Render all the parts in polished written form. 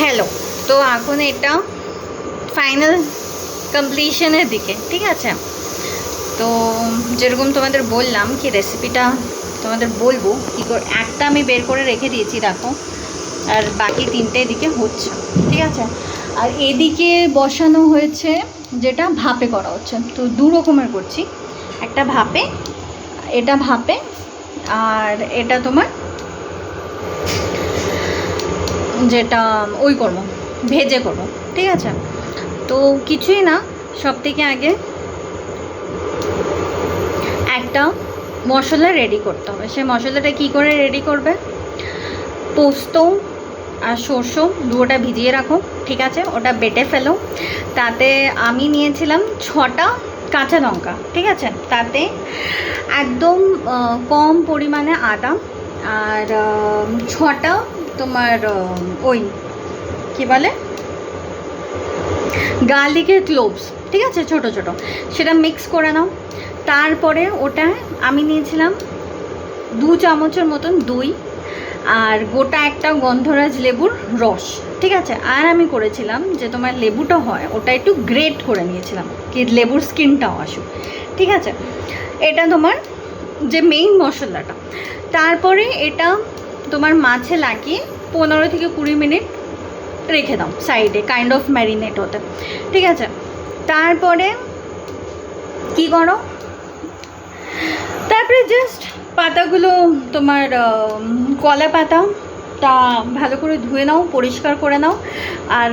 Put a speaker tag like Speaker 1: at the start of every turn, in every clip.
Speaker 1: Hello. তো এখন এটা ফাইনাল কমপ্লিশনের দিকে, ঠিক আছে? তো যেরকম তোমাদের বললাম কি রেসিপিটা তোমাদের বলবো কী করে, একটা আমি বের করে রেখে দিয়েছি দেখো, আর বাকি তিনটে এদিকে হচ্ছে, ঠিক আছে? আর এদিকে বসানো হয়েছে যেটা ভাপে করা হচ্ছে, তো দু রকমের করছি। একটা ভাপে, এটা ভাপে, আর এটা তোমার যেটা ওই করবো, ভেজে করবো, ঠিক আছে? তো কিছুই না, সব থেকে আগে একটা মশলা রেডি করতে হবে। সেই মশলাটা কি করে রেডি করবে? পোস্ত আর সরষে দুটোটা ভিজিয়ে রাখো, ঠিক আছে? ওটা বেটে ফেলো। তাতে আমি নিয়েছিলাম 6টা কাঁচা লঙ্কা, ঠিক আছে? তাতে একদম কম পরিমাণে আদা, আর 6টা তোমার ওই কী বলে গার্লিকের ক্লোভস, ঠিক আছে, ছোট ছোট, সেটা মিক্স করে নাও। তারপরে ওটা আমি নিয়েছিলাম 2 চামচের মতন দই, আর গোটা একটা গন্ধরাজ লেবুর রস, ঠিক আছে? আর আমি করেছিলাম যে তোমার লেবুটা হয় ওটা একটু গ্রেট করে নিয়েছিলাম, কি লেবুর স্কিনটাও আসুক, ঠিক আছে? এটা তোমার যে মেইন মশলাটা। তারপরে এটা তোমার মাছে লাগিয়ে 15 থেকে 20 মিনিট রেখে দাও সাইডে, কাইন্ড অফ ম্যারিনেট হতে, ঠিক আছে? তারপরে কি করো, তারপরে জাস্ট পাতাগুলো তোমার কলা পাতা তা ভালো করে ধুয়ে নাও, পরিষ্কার করে নাও, আর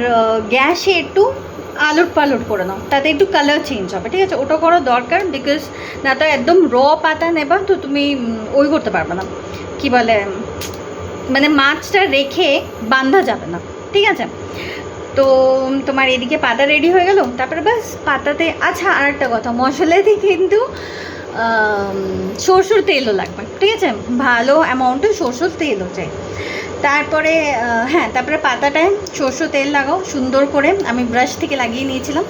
Speaker 1: গ্যাসে একটু আলট পালট করে নাও, তাতে একটু কালার চেঞ্জ হবে, ঠিক আছে? ওটা করা দরকার, বিকজ না তো একদম র পাতা নেবা তো তুমি ওই করতে পারবে না, কি বলে, মানে মাছটা রেখে বাঁধা যাবে না, ঠিক আছে? তো তোমার এদিকে পাতা রেডি হয়ে গেল, তারপরে ব্যাস পাতাতে, আচ্ছা আর একটা কথা, মশলাতে কিন্তু সরষের তেলও লাগবে, ঠিক আছে? ভালো অ্যামাউন্টে সরষের তেলও চাই। তারপরে হ্যাঁ, তারপরে পাতাটায় সরষের তেল লাগাও সুন্দর করে, আমি ব্রাশ থেকে লাগিয়ে নিয়েছিলাম।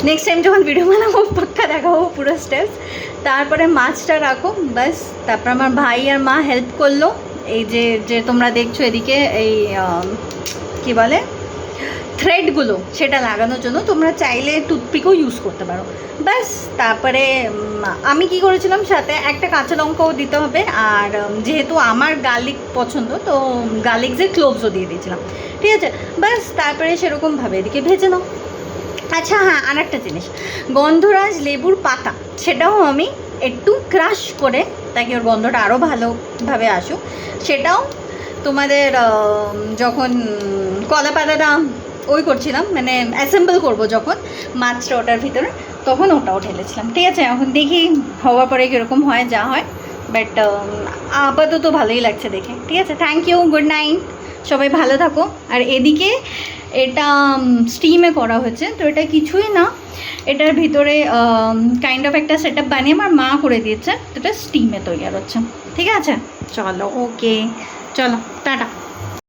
Speaker 1: নেক্সট টাইম যখন ভিডিও বানাবো পাক্কা দেখাবো পুরো স্টেপস। তারপরে মাছটা রাখো, ব্যাস। তারপর আমার ভাই আর মা হেল্প করলো, এই যে যে তোমরা দেখছো এদিকে এই কী বলে থ্রেডগুলো, সেটা লাগানোর জন্য তোমরা চাইলে টুথপিকও ইউজ করতে পারো, ব্যাস। তারপরে আমি কি করেছিলাম, সাথে একটা কাঁচা লঙ্কাও দিতে হবে, আর যেহেতু আমার গার্লিক পছন্দ তো গার্লিক যে ক্লোভসও দিয়ে দিয়েছিলাম, ঠিক আছে? ব্যাস, তারপরে সেরকমভাবে এদিকে ভেজে নাও। আচ্ছা হ্যাঁ, আর একটা জিনিস, গন্ধরাজ লেবুর পাতা সেটাও আমি একটু ক্রাশ করে, তাকে ওর গন্ধটা আরও ভালোভাবে আসুক, সেটাও তোমাদের যখন কলা পাতাটা ওই করছিলাম, মানে অ্যাসেম্বল করবো যখন মাছটা ওটার ভিতরে, তখন ওটাও ঢেলেছিলাম, ঠিক আছে? এখন দেখি হওয়ার পরে কীরকম হয়, যা হয়, বাট আপাতত ভালোই লাগছে দেখে, ঠিক আছে? থ্যাংক ইউ, গুড নাইট, সবাই ভালো থাকো। আর এদিকে এটা স্টিমে করা হয়েছে, তো এটা কিছুই না, এটার ভিতরে কাইন্ড অফ একটা সেট আপ বানিয়ে আমার মা করে দিয়েছে, তো এটা স্টিমে তৈরি হচ্ছে, ঠিক আছে? চলো, ওকে, চলো, টাটা।